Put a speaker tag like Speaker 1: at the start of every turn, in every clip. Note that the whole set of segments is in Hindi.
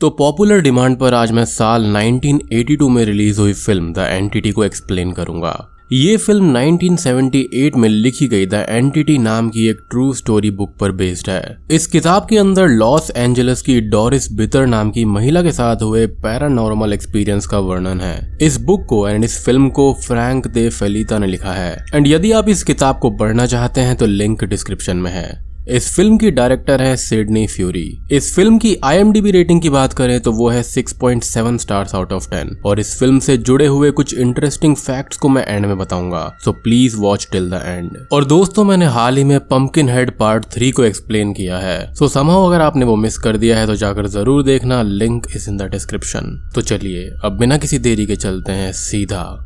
Speaker 1: तो पॉपुलर डिमांड पर आज मैं साल 1982 में रिलीज हुई फिल्म द एंटिटी को एक्सप्लेन करूंगा। ये फिल्म 1978 में लिखी गई द एंटिटी नाम की एक ट्रू स्टोरी बुक पर बेस्ड है। इस किताब के अंदर लॉस एंजलिस की डोरिस बितर नाम की महिला के साथ हुए पैरानॉर्मल एक्सपीरियंस का वर्णन है। इस बुक को एंड इस फिल्म को फ्रैंक दे फेलिता ने लिखा है एंड यदि आप इस किताब को पढ़ना चाहते हैं तो लिंक डिस्क्रिप्शन में है। इस फिल्म की डायरेक्टर है सिडनी फ्यूरी। इस फिल्म की IMDb रेटिंग की बात करें तो वो है 6.7 स्टार्स आउट ऑफ 10 और इस फिल्म से जुड़े हुए कुछ इंटरेस्टिंग फैक्ट्स को मैं एंड में बताऊंगा, so please watch till the end. और दोस्तों, मैंने हाल ही में पंपकिन हेड पार्ट 3 को एक्सप्लेन किया है, सो समहाउ अगर आपने वो मिस कर दिया है तो जाकर जरूर देखना, link is in the description. तो चलिए अब बिना किसी देरी के चलते हैं सीधा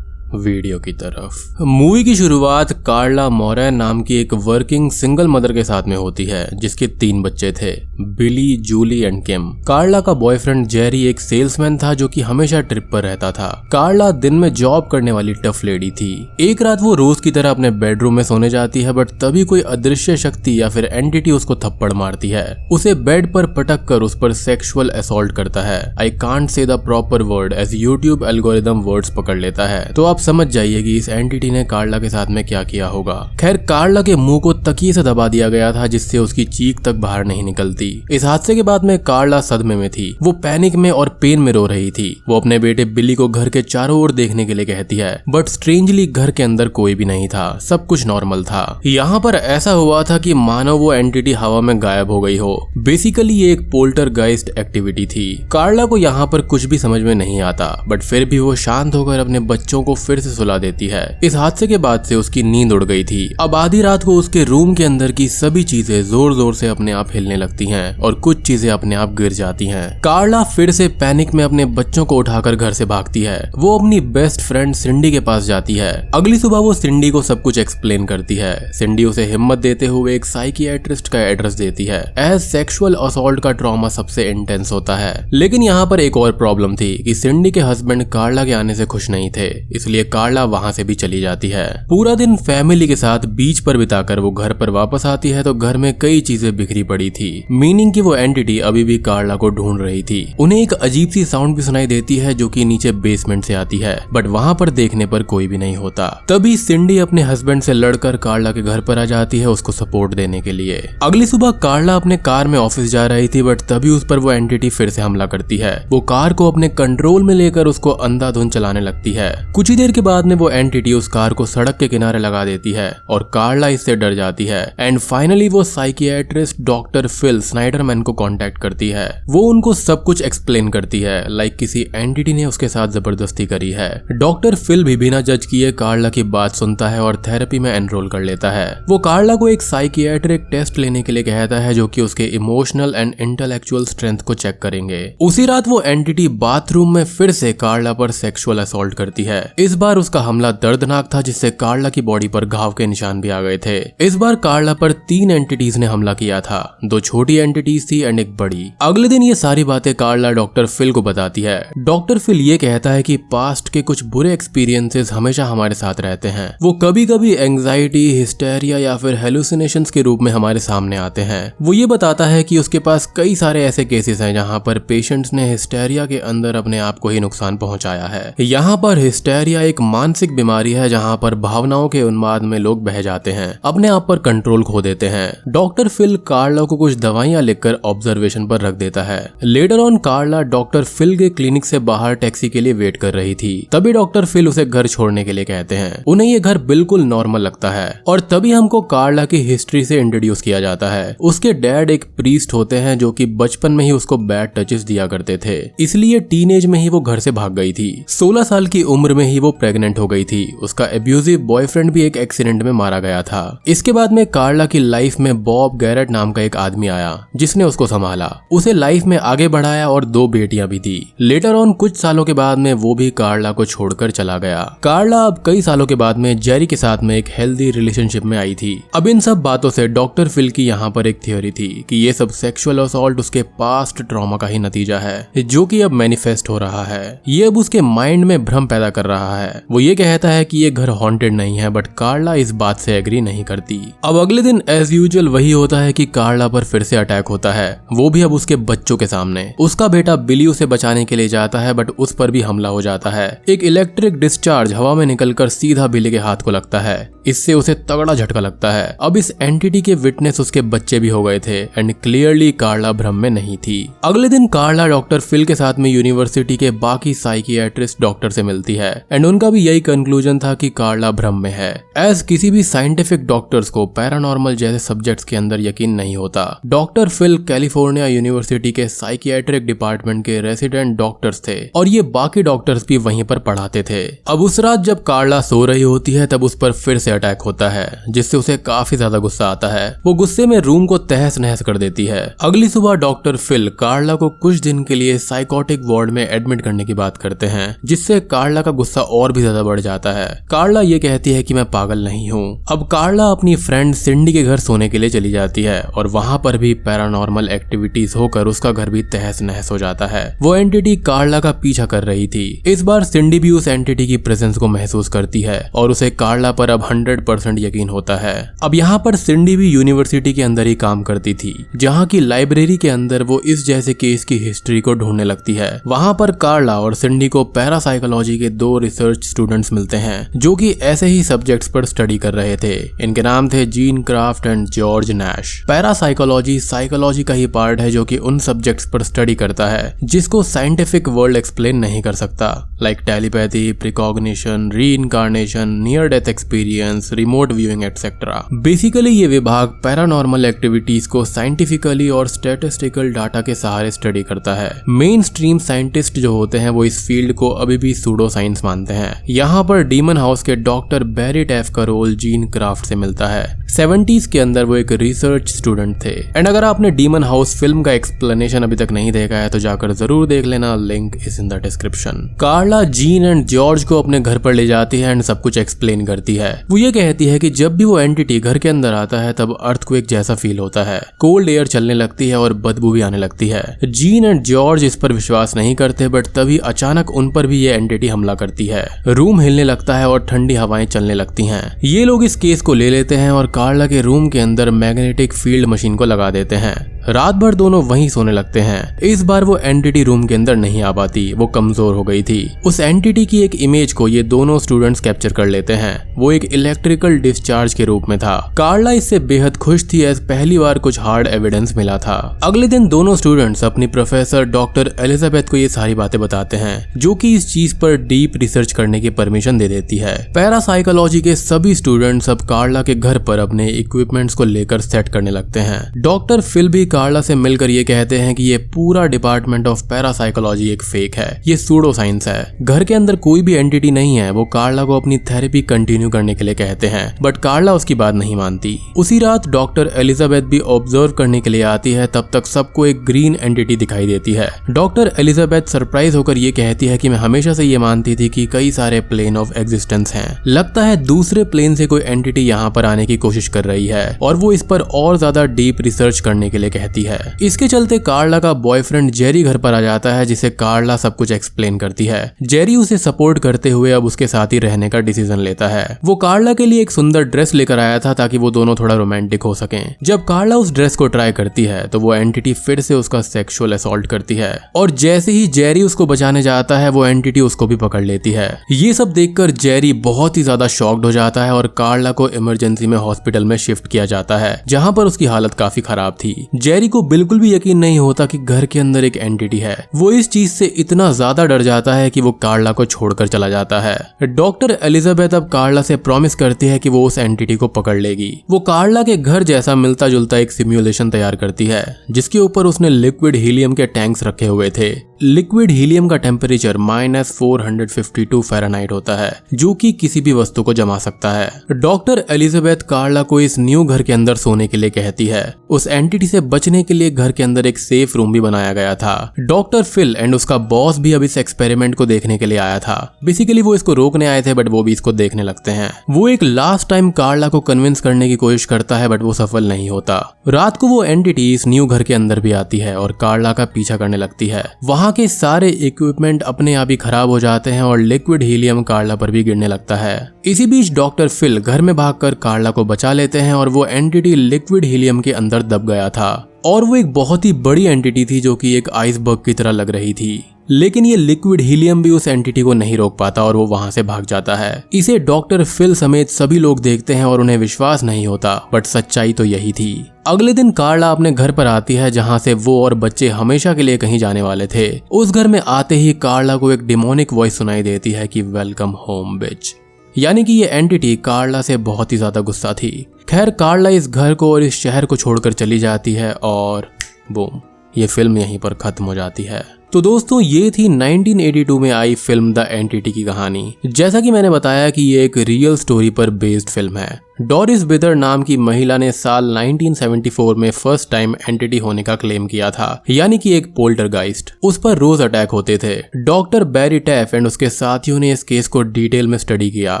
Speaker 1: वीडियो की तरफ। मूवी की शुरुआत कार्ला मोरेन नाम की एक वर्किंग सिंगल मदर के साथ में होती है जिसके 3 बच्चे थे, बिली, जूली एंड किम। कार्ला का बॉयफ्रेंड जेरी एक सेल्समैन था जो कि हमेशा ट्रिप पर रहता था। कार्ला दिन में जॉब करने वाली टफ लेडी थी। एक रात वो रोज की तरह अपने बेडरूम में सोने जाती है बट तभी कोई अदृश्य शक्ति या फिर एंटिटी उसको थप्पड़ मारती है, उसे बेड पर पटक कर उस पर सेक्सुअल असॉल्ट करता है। I can't say the proper word as YouTube algorithm words पकड़ लेता है, तो आप समझ जाइए कि इस एंटिटी ने कार्ला के साथ में क्या किया होगा। खैर, कार्ला के मुंह को तकिए से दबा दिया गया था जिससे उसकी चीख तक बाहर नहीं निकलती। इस हादसे के बाद में कार्ला सदमे में थी। वो पैनिक में और पेन में रो रही थी। वो अपने बेटे बिली को घर के चारों ओर देखने के लिए कहती है बट स्ट्रेंजली घर के अंदर कोई भी नहीं था, सब कुछ नॉर्मल था। यहाँ पर ऐसा हुआ था कि मानो वो एंटिटी हवा में गायब हो गई हो। बेसिकली ये एक पोल्टरगाइस्ट एक्टिविटी थी। कार्ला को यहाँ पर कुछ भी समझ में नहीं आता बट फिर भी वो शांत होकर अपने बच्चों को फिर से सुला देती है। इस हादसे के बाद से उसकी नींद उड़ गई थी। अब आधी रात को उसके रूम के अंदर की सभी चीजें जोर जोर से अपने आप हिलने लगती हैं और कुछ चीजें अपने आप गिर जाती हैं। कार्ला फिर से पैनिक में अपने बच्चों को उठाकर घर से भागती है। वो अपनी बेस्ट फ्रेंड सिंडी के पास जाती है। अगली सुबह वो सिंडी को सब कुछ एक्सप्लेन करती है। सिंडी उसे हिम्मत देते हुए एक साइकियाट्रिस्ट का एड्रेस देती है एज सेक्सुअल असॉल्ट का ट्रॉमा सबसे इंटेंस होता है। लेकिन यहाँ पर एक और प्रॉब्लम थी कि सिंडी के हस्बैंड कार्ला के आने से खुश नहीं थे, इसलिए कार्ला वहां से भी चली जाती है। पूरा दिन फैमिली के साथ बीच पर बिताकर वो घर पर वापस आती है तो घर में कई चीजें बिखरी पड़ी थी, मीनिंग कि वो एंटिटी अभी भी कार्ला को ढूंढ रही थी। उन्हें एक अजीब सी साउंड भी सुनाई देती है जो कि नीचे बेसमेंट से आती है बट वहां पर देखने पर कोई भी नहीं होता। तभी सिंडी अपने हस्बैंड से लड़कर कार्ला के घर पर आ जाती है उसको सपोर्ट देने के लिए। अगली सुबह कार्ला अपने कार में ऑफिस जा रही थी बट तभी उस पर वो एंटिटी फिर से हमला करती है। वो कार को अपने कंट्रोल में लेकर उसको अंधाधुंध चलाने लगती है। कुछ ही देर के बाद में वो एंटिटी उस कार को सड़क के किनारे लगा देती है और कार्ला इससे डर जाती है एंड फाइनली वो साइकियाट्रिस्ट डॉक्टर फिल स्नाइडरमैन को कांटेक्ट करती है। वो उनको सब कुछ एक्सप्लेन करती है लाइक किसी एंटिटी ने उसके साथ जबरदस्ती करी है। डॉक्टर फिल भी बिना जज किए कार्ला की बात सुनता है और थेरेपी में एनरोल कर लेता है। वो कार्ला को एक साइकियाट्रिक टेस्ट लेने के लिए कहता है जो कि उसके इमोशनल एंड इंटेलेक्चुअल स्ट्रेंथ को चेक करेंगे। उसी रात वो एंटिटी बाथरूम में फिर से कार्ला पर सेक्सुअल असॉल्ट करती है। इस बार उसका हमला दर्दनाक था जिससे कार्ला की बॉडी पर घाव के निशान भी आ गए थे। इस बार कार्ला पर 3 एंटिटीज ने हमला किया था, 2 छोटी एंटिटीज थी एंड एक बड़ी। अगले दिन ये सारी बातें कार्ला डॉक्टर फिल को बताती है। डॉक्टर फिल ये कहता है कि पास्ट के कुछ बुरे एक्सपीरियंसेस हमेशा हमारे साथ रहते हैं। वो कभी कभी एंग्जाइटी, हिस्टेरिया या फिर हेलुसिनेशंस के रूप में हमारे सामने आते हैं। वो ये बताता है कि उसके पास कई सारे ऐसे केसेस हैं जहाँ पर पेशेंट्स ने हिस्टेरिया के अंदर अपने आप को ही नुकसान पहुंचाया है। यहाँ पर हिस्टेरिया एक मानसिक बीमारी है जहाँ पर भावनाओं के उन्माद में लोग बह जाते हैं, अपने आप पर कंट्रोल खो देते हैं। डॉक्टर फिल कार्ला को कुछ दवाइयां लिखकर ऑब्जर्वेशन पर रख देता है। Later on Carla doctor Phil के क्लिनिक से बाहर टैक्सी के लिए वेट कर रही थी। तभी डॉक्टर फिल उसे घर छोड़ने के लिए कहते हैं। उन्हें ये घर बिल्कुल नॉर्मल लगता है और तभी हमको कार्ला की हिस्ट्री से इंट्रोड्यूस किया जाता है। उसके डैड एक प्रीस्ट होते हैं जो कि बचपन में ही उसको बैड टचेस दिया करते थे, इसलिए टीनेज में ही वो घर से भाग गई थी। 16 साल की उम्र में ही वो प्रेग्नेंट हो गई थी। उसका एब्यूजिव बॉयफ्रेंड भी एक एक्सीडेंट में मारा गया था। इसके बाद में कार्ला की लाइफ में बॉब गैरेट नाम का एक आदमी आया जिसने उसको संभाला, उसे लाइफ में आगे बढ़ाया और 2 बेटियां भी थी। लेटर ऑन कुछ सालों के बाद में वो भी कार्ला को छोड़कर चला गया। कार्ला अब कई सालों के बाद में जेरी के साथ में एक हेल्दी रिलेशनशिप में आई थी। अब इन सब बातों से डॉक्टर फिल की यहाँ पर एक थ्योरी थी कि ये सब सेक्सुअल असॉल्ट उसके पास्ट ट्रॉमा का ही नतीजा है जो कि अब मैनिफेस्ट हो रहा है। ये अब उसके माइंड में भ्रम पैदा कर रहा है। वो ये कहता है कि ये घर हॉन्टेड नहीं है, बट कार्ला इस बात से एग्री नहीं करती। अब अगले दिन एज यूजुअल वही होता है कि कार्ला पर फिर से अटैक होता है, वो भी अब उसके बच्चों के सामने। उसका बेटा बिली उसे बचाने के लिए जाता है, बट उस पर भी हमला हो जाता है। एक इलेक्ट्रिक डिस्चार्ज हवा में निकलकर सीधा बिली के हाथ को लगता है। इससे उसे तगड़ा झटका लगता है। अब इस एंटिटी के विटनेस उसके बच्चे भी हो गए थे एंड क्लियरली कार्ला भ्रम में नहीं थी। अगले दिन कार्ला डॉक्टर फिल के साथ में यूनिवर्सिटी के बाकी साइकियाट्रिस्ट डॉक्टर से मिलती है एंड उनका भी यही कंक्लूजन था कि कार्ला भ्रम में है। एज किसी भी साइंटिफिक डॉक्टर्स को पैरानॉर्मल जैसे सब्जेक्ट्स के अंदर यकीन नहीं होता। डॉक्टर फिल कैलिफोर्निया यूनिवर्सिटी के साइकियाट्रिक डिपार्टमेंट के रेसिडेंट डॉक्टर्स थे और ये बाकी डॉक्टर्स भी वहीं पर पढ़ाते थे। अब उस रात जब कार्ला सो रही होती है तब उस पर फिर से अटैक होता है, जिससे उसे काफी ज्यादा गुस्सा आता है। वो गुस्से में रूम को तहस नहस कर देती है। अगली सुबह डॉक्टर फिल कार्ला को कुछ दिन के लिए साइकोटिक वार्ड में एडमिट करने की बात करते हैं, जिससे कार्ला का गुस्सा और भी ज्यादा बढ़ जाता है। कार्ला ये कहती है कि मैं पागल नहीं हूँ। अब कार्ला अपनी फ्रेंड सिंडी के घर सोने के लिए चली जाती है और वहां पर भी पैरानॉर्मल एक्टिविटीज होकर उसका घर भी तहस नहस हो जाता है। वो एंटिटी कार्ला का पीछा कर रही थी। इस बार सिंडी भी उस एंटिटी की प्रेजेंस को महसूस करती है और उसे कार्ला पर अब 100% यकीन होता है। अब यहाँ पर सिंडी भी यूनिवर्सिटी के अंदर ही काम करती थी, जहाँ की लाइब्रेरी के अंदर वो इस जैसे केस की हिस्ट्री को ढूंढने लगती है। वहाँ पर कार्ला और सिंडी को पैरासाइकोलॉजी के 2 रिसर्च स्टूडेंट्स मिलते हैं जो कि ऐसे ही सब्जेक्ट्स पर स्टडी कर रहे थे। इनके नाम थे gene craft and George Nash. Parapsychology psychology का ही पार्ट है जो कि उन सब्जेक्ट्स पर स्टडी करता है जिसको साइंटिफिक वर्ल्ड एक्सप्लेन नहीं कर सकता, like telepathy, precognition, reincarnation, near death experience, remote viewing etcetera. Basically ये विभाग पैरानॉर्मल एक्टिविटीज को साइंटिफिकली और स्टैटिस्टिकल डाटा के सहारे स्टडी करता है। मेन स्ट्रीम साइंटिस्ट जो होते हैं वो इस फील्ड को अभी भी सूडो साइंस मानते हैं। यहाँ पर डीमन हाउस के डॉक्टर बैरी टैफ का रोल जीन क्राफ्ट से मिलता है। 70s के अंदर वो एक रिसर्च स्टूडेंट थे। एंड अगर आपने डीमन हाउस फिल्म का एक्सप्लेनेशन अभी तक नहीं देखा है तो जाकर जरूर देख लेना, link is in the description. Carla Jean and George को अपने घर पर ले जाती है एंड सब कुछ एक्सप्लेन करती है। वो ये कहती है कि जब भी वो एंटिटी घर के अंदर आता है तब अर्थक्वेक जैसा फील होता है, कोल्ड एयर चलने लगती है और बदबू भी आने लगती है। जीन एंड जॉर्ज इस पर विश्वास नहीं करते, बट तभी अचानक उन पर भी ये एंटिटी हमला करती है। रूम हिलने लगता है और ठंडी हवाएं चलने लगती हैं। ये लोग इस केस को ले लेते हैं और कार्ला के रूम के अंदर मैग्नेटिक फील्ड मशीन को लगा देते हैं। रात भर दोनों वहीं सोने लगते हैं। इस बार वो एंटिटी रूम के अंदर नहीं आ पाती, वो कमजोर हो गई थी। उस एंटिटी की एक इमेज को ये दोनों स्टूडेंट्स कैप्चर कर लेते हैं। वो एक इलेक्ट्रिकल डिस्चार्ज के रूप में था। कार्ला इससे बेहद खुश थी, एज पहली बार कुछ हार्ड एविडेंस मिला था। अगले दिन दोनों स्टूडेंट्स अपनी प्रोफेसर डॉक्टर एलिजाबेथ को ये सारी बातें बताते हैं, जो कि इस चीज पर डीप रिसर्च करने की परमिशन दे देती है। पैरासाइकोलॉजी के सभी स्टूडेंट्स अब कार्ला के घर पर अपने इक्विपमेंट्स को लेकर सेट करने लगते हैं। डॉक्टर फिल भी कार्ला से मिलकर ये कहते हैं कि ये पूरा डिपार्टमेंट ऑफ पैरासाइकोलॉजी एक फेक है, ये सूडो साइंस है। घर के अंदर कोई भी एंटिटी नहीं है। वो कार्ला को अपनी थेरेपी कंटिन्यू करने के लिए कहते हैं, बट कार्ला उसकी बात नहीं मानती। उसी रात डॉक्टर एलिजाबेथ भी ऑब्जर्व करने के लिए आती है। तब तक सबको एक ग्रीन एंटिटी दिखाई देती है। डॉक्टर एलिजाबेथ सरप्राइज होकर ये कहती है कि मैं हमेशा से ये मानती थी कि कई सारे प्लेन ऑफ एग्जिस्टेंस हैं। लगता है दूसरे प्लेन से कोई एंटिटी यहाँ पर आने की कोशिश कर रही है और वो इस पर और ज्यादा डीप रिसर्च करने के लिए कहती है। इसके चलते कार्ला का बॉयफ्रेंड जेरी घर पर आ जाता है, जिसे कार्ला सब कुछ एक्सप्लेन करती है। जेरी उसे सपोर्ट करते हुए अब उसके साथ ही रहने का डिसीजन लेता है। वो कार्ला के लिए एक सुंदर ड्रेस लेकर आया था ताकि वो दोनों थोड़ा रोमांटिक हो सकें। जब कार्ला उस ड्रेस को ट्राई करती है तो वो एंटिटी फिर से उसका सेक्सुअल असॉल्ट करती है और जैसे ही जेरी उसको बचाने जाता है वो एंटिटी उसको भी पकड़ लेती है। ये सब देखकर जेरी बहुत ही ज्यादा शॉक्ड हो जाता है और कार्ला को इमरजेंसी में हॉस्पिटल में शिफ्ट किया जाता है, जहाँ पर उसकी हालत काफी खराब थी। जेरी को बिल्कुल भी यकीन नहीं होता कि घर के अंदर एक एंटिटी है। वो इस चीज से इतना ज्यादा डर जाता है कि वो कार्ला को छोड़कर चला जाता है। डॉक्टर एलिजाबेथ अब कार्ला से प्रॉमिस करती है कि वो उस एंटिटी को पकड़ लेगी। वो कार्ला के घर जैसा मिलता जुलता एक सिमुलेशन तैयार करती है, जिसके ऊपर उसने लिक्विड हीलियम के टैंक्स रखे हुए थे। लिक्विड हीलियम का टेम्परेचर -452 फ़ारेनहाइट होता है, जो कि किसी भी वस्तु को जमा सकता है। डॉक्टर एलिजाबेथ कार्ला को इस न्यू घर के अंदर सोने के लिए कहती है। उस एंटिटी से बचने के लिए घर के अंदर एक सेफ रूम भी बनाया गया था। डॉक्टर फिल एंड उसका बॉस भी अब इस एक्सपेरिमेंट को देखने के लिए आया था। बेसिकली वो इसको रोकने आए थे बट वो भी इसको देखने लगते हैं। वो एक लास्ट टाइम कार्ला को कन्विंस करने की कोशिश करता है बट वो सफल नहीं होता। रात को वो एंटिटी इस न्यू घर के अंदर भी आती है और कार्ला का पीछा करने लगती है। वहां के सारे इक्विपमेंट अपने आप ही खराब हो जाते हैं और लिक्विड हीलियम कार्ला पर भी गिरने लगता है। इसी बीच डॉक्टर फिल घर में भागकर कार्ला को बचा लेते हैं और वो एंटिटी लिक्विड हीलियम के अंदर दब गया था और वो एक बहुत ही बड़ी एंटिटी थी जो कि एक आइसबर्ग की तरह लग रही थी। लेकिन ये लिक्विड हीलियम भी उस एंटिटी को नहीं रोक पाता और वो वहां से भाग जाता है। इसे डॉक्टर फिल समेत सभी लोग देखते हैं और उन्हें विश्वास नहीं होता बट सच्चाई तो यही थी। अगले दिन कार्ला अपने घर पर आती है जहां से वो और बच्चे हमेशा के लिए कहीं जाने वाले थे। उस घर में आते ही कार्ला को एक डिमोनिक वॉइस सुनाई देती है कि वेलकम होम बिच, यानी कि ये एंटिटी कार्ला से बहुत ही ज्यादा गुस्सा थी। खैर कार्ला इस घर को और इस शहर को छोड़कर चली जाती है और बूम, ये फिल्म यहीं पर खत्म हो जाती है। तो दोस्तों ये थी 1982 में आई फिल्म द एंटिटी की कहानी। जैसा कि मैंने बताया कि ये एक रियल स्टोरी पर बेस्ड फिल्म है। डोरिस बिदर नाम की महिला ने साल 1974 में फर्स्ट टाइम एंटिटी होने का क्लेम किया था, यानी कि एक पोल्टरगाइस्ट। उस पर रोज अटैक होते थे। डॉक्टर बैरी टैफ एंड उसके साथियों ने इस केस को डिटेल में स्टडी किया।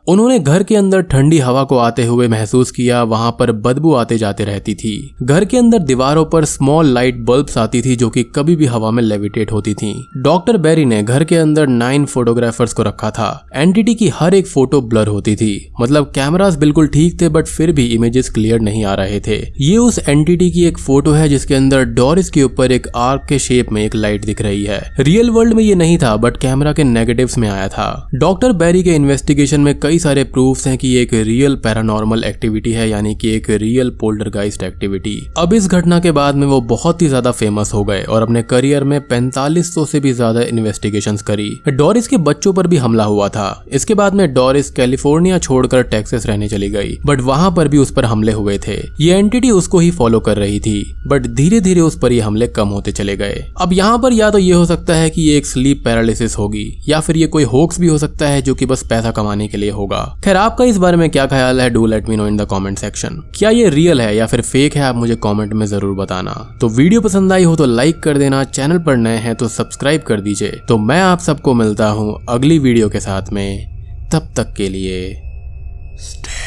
Speaker 1: उन्होंने घर के अंदर ठंडी हवा को आते हुए महसूस किया, वहां पर बदबू आते जाते रहती थी। घर के अंदर दीवारों पर स्मॉल लाइट बल्ब्स आती थी जो कि कभी भी हवा में लेविटेट होती थी। डॉक्टर बैरी ने घर के अंदर 9 फोटोग्राफर्स को रखा था। एंटिटी की हर एक फोटो ब्लर होती थी, मतलब कैमरास बिल्कुल ठीक थे बट फिर भी इमेजेस क्लियर नहीं आ रहे थे। ये उस एंटिटी की एक फोटो है जिसके अंदर डोरिस के ऊपर एक आर्क के शेप में एक लाइट दिख रही है। रियल वर्ल्ड में ये नहीं था बट कैमरा के नेगेटिव्स में आया था। डॉक्टर बैरी के इन्वेस्टिगेशन में कई सारे प्रूफ्स हैं कि ये एक रियल पैरानॉर्मल एक्टिविटी है, यानी कि एक रियल पोल्टरगाइस्ट एक्टिविटी। अब इस घटना के बाद में वो बहुत ही ज्यादा फेमस हो गए और अपने करियर में 4500 से भी ज्यादा इन्वेस्टिगेशंस करी। डोरिस के बच्चों पर भी हमला हुआ था। इसके बाद में डोरिस कैलिफोर्निया छोड़कर टेक्सास रहने चली गई बट वहां पर भी उस पर हमले हुए थे। ये एंटिटी उसको ही फॉलो कर रही थी बट धीरे धीरे उस पर ये हमले कम होते चले गए। अब यहाँ पर या तो ये हो सकता है कि ये एक स्लीप पैरालिसिस होगी या फिर ये कोई होक्स भी हो सकता है जो कि बस पैसा कमाने के लिए होगा। खैर आपका इस बारे में क्या ख्याल है? Do let me know in the comment section. क्या ये रियल है या फिर फेक है? आप मुझे कमेंट में जरूर बताना। तो वीडियो पसंद आई हो तो लाइक कर देना, चैनल पर नए हैं तो सब्सक्राइब कर दीजिए। तो मैं आप सबको मिलता हूँ अगली वीडियो के साथ में, तब तक के लिए स्टे